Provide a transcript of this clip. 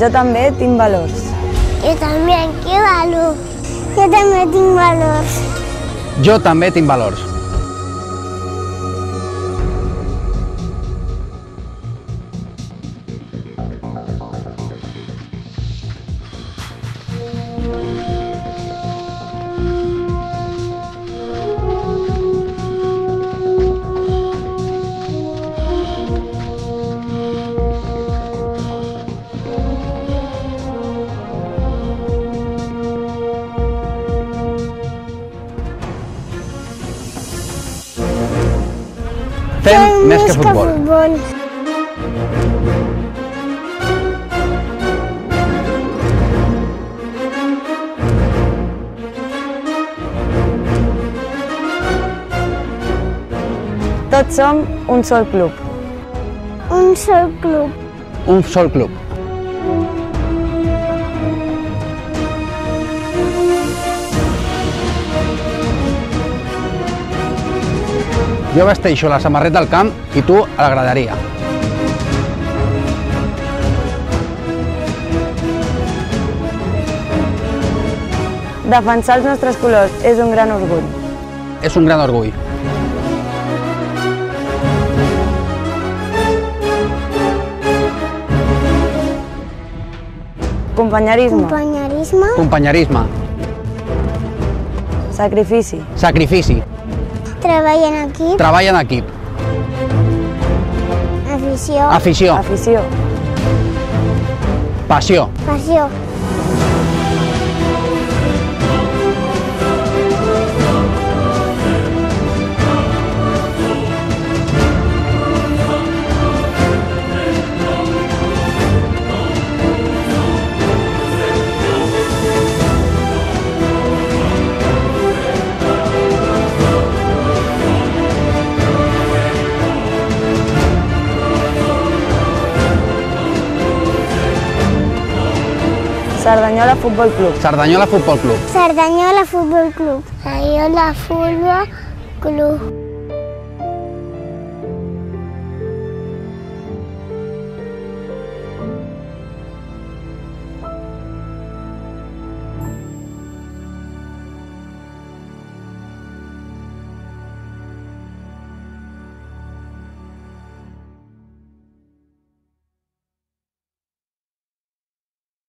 Jo també tinc valors. Yo también, ¿qué valor? Yo también tengo valor. Jo també tinc valors. Fem més que futbol. Tots som un sol club. Un sol club. Un sol club. Jo vesteixo la samarreta al camp i tu a la graderia. Defensar els nostres colors és un gran orgull. És un gran orgull. Companyerisme, Companyerisme. Companyerisme. sacrifici, Sacrifici. Treball en equip. Treball en equip. Afició. Afició. afició, Passió. Passió. Cerdanyola Futbol Club. Cerdanyola Futbol Club. Cerdanyola Futbol Club. Cerdanyola Futbol Club.